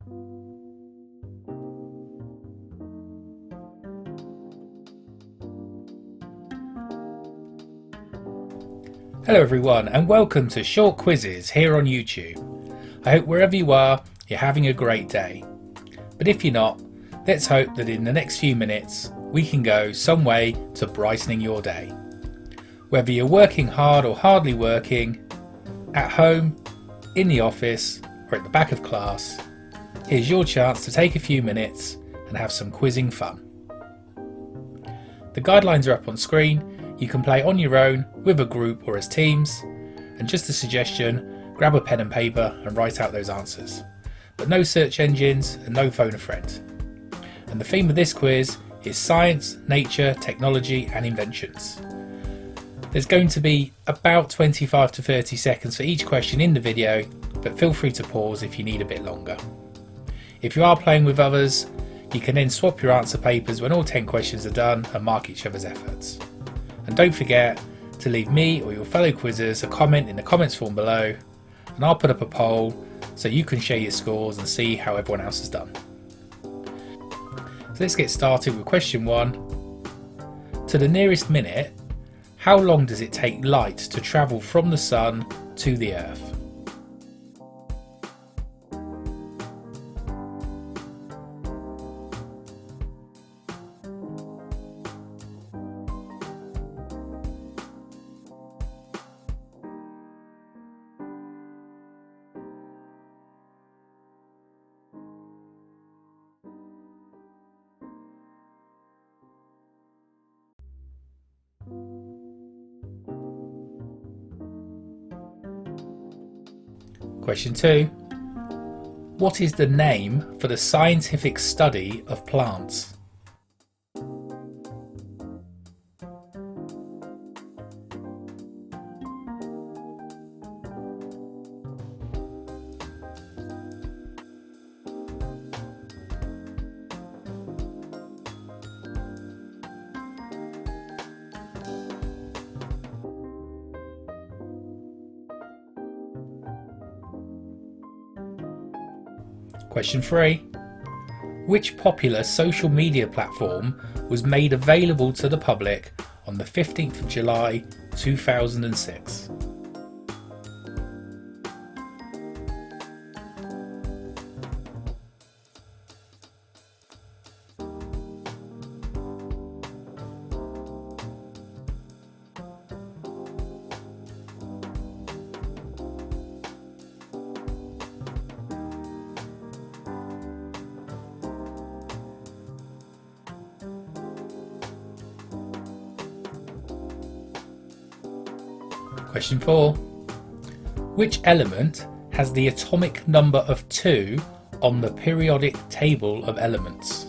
Hello everyone and welcome to Short Quizzes here on YouTube. I hope wherever you are, you're having a great day. But if you're not, let's hope that in the next few minutes we can go some way to brightening your day. Whether you're working hard or hardly working, at home, in the office or at the back of class, here's your chance to take a few minutes and have some quizzing fun. The guidelines are up on screen. You can play on your own, with a group or as teams, and just a suggestion, grab a pen and paper and write out those answers. But no search engines and no phone a friend. And the theme of this quiz is science, nature, technology and inventions. There's going to be about 25 to 30 seconds for each question in the video, but feel free to pause if you need a bit longer. If you are playing with others, you can then swap your answer papers when all 10 questions are done and mark each other's efforts. And don't forget to leave me or your fellow quizzers a comment in the comments form below, and I'll put up a poll so you can share your scores and see how everyone else has done. So let's get started with question 1. To the nearest minute, how long does it take light to travel from the sun to the Earth? Question 2. What is the name for the scientific study of plants? Question 3. Which popular social media platform was made available to the public on the 15th of July 2006? Question 4. Which element has the atomic number of 2 on the periodic table of elements?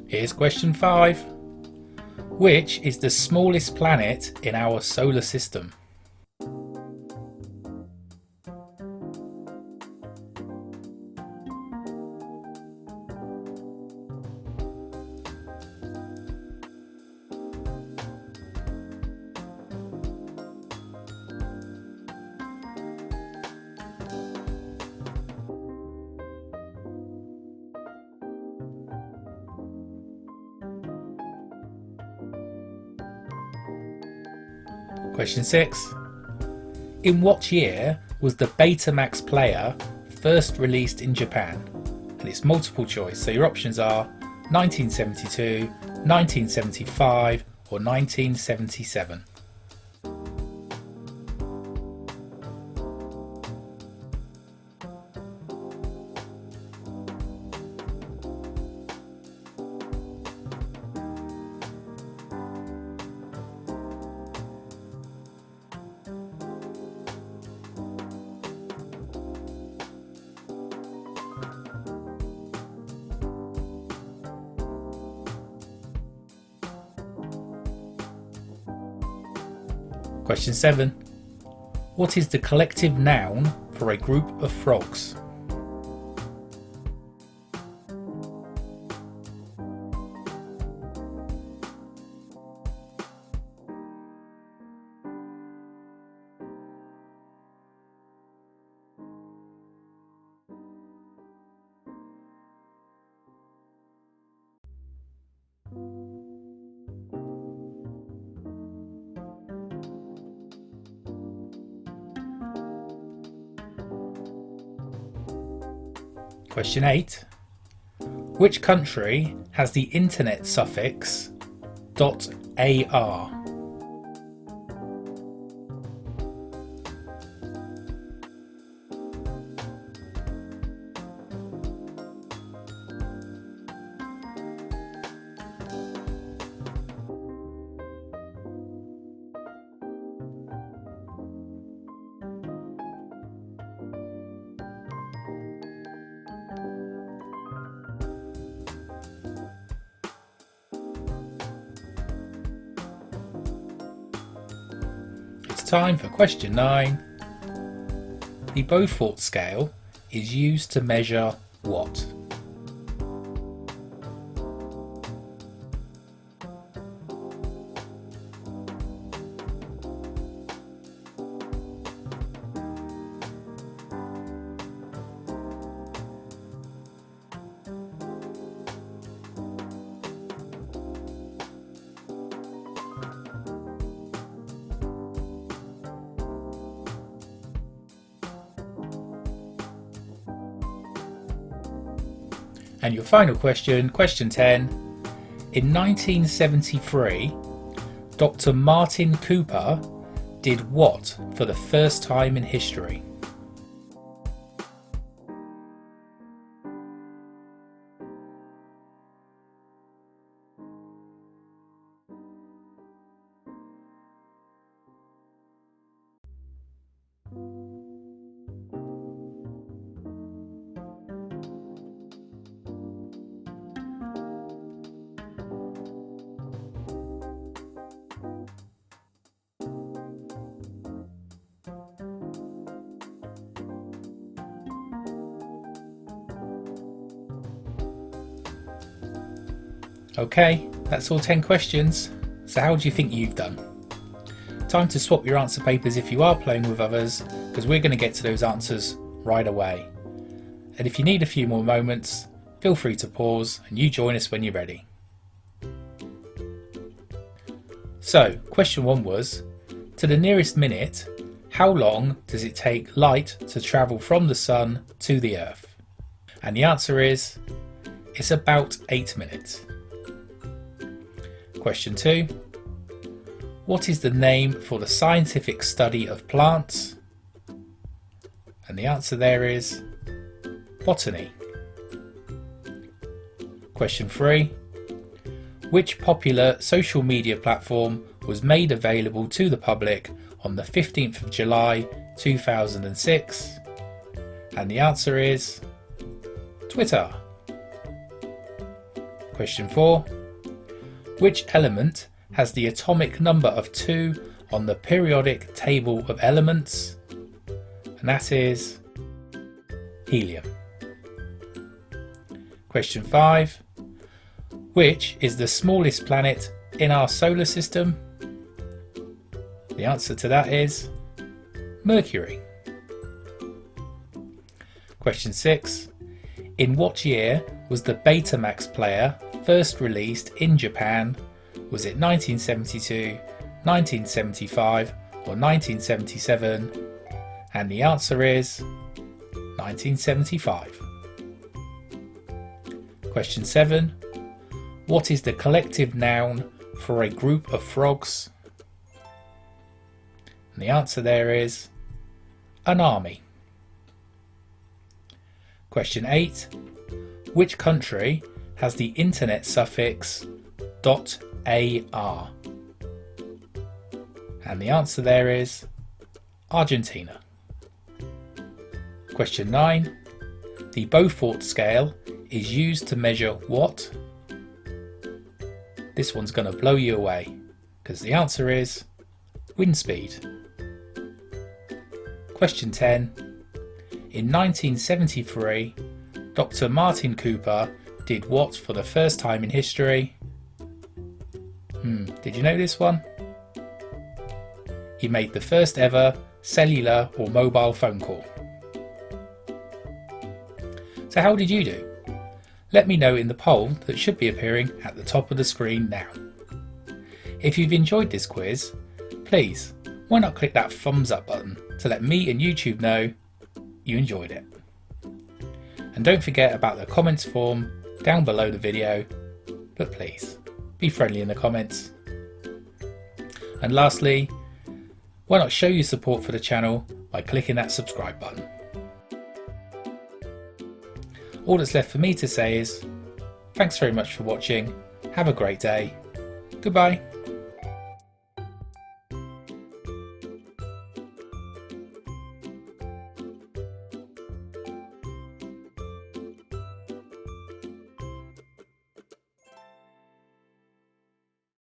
Here's question 5. Which is the smallest planet in our solar system? Question 6. In what year was the Betamax player first released in Japan? And it's multiple choice, so your options are 1972, 1975 or 1977. Question 7. What is the collective noun for a group of frogs? Question 8. Which country has the internet suffix .ar? Time for question 9. The Beaufort scale is used to measure what? And your final question, question 10. In 1973, Dr. Martin Cooper did what for the first time in history? Okay, that's all 10 questions. So how do you think you've done? Time to swap your answer papers if you are playing with others, because we're going to get to those answers right away. And if you need a few more moments, feel free to pause and you join us when you're ready. So, question 1 was, to the nearest minute, how long does it take light to travel from the sun to the Earth? And the answer is, it's about 8 minutes. Question 2. What is the name for the scientific study of plants? And the answer there is botany. Question 3. Which popular social media platform was made available to the public on the 15th of July 2006? And the answer is Twitter. Question 4. Which element has the atomic number of 2 on the periodic table of elements? And that is helium. Question 5. Which is the smallest planet in our solar system? The answer to that is Mercury. Question 6. In what year was the Betamax player first released in Japan? Was it 1972, 1975 or 1977? And the answer is 1975. Question 7. What is the collective noun for a group of frogs? And the answer there is an army. Question 8. Which country has the internet suffix .ar? And the answer there is Argentina. Question 9. The Beaufort scale is used to measure what? This one's going to blow you away, because the answer is Wind speed. Question 10. In 1973, Dr. Martin Cooper did what for the first time in history? Did you know this one? He made the first ever cellular or mobile phone call. So how did you do? Let me know in the poll that should be appearing at the top of the screen now. If you've enjoyed this quiz, please, why not click that thumbs up button to let me and YouTube know you enjoyed it. And don't forget about the comments form down below the video, but please, be friendly in the comments. And lastly, why not show your support for the channel by clicking that subscribe button. All that's left for me to say is, thanks very much for watching, have a great day, goodbye.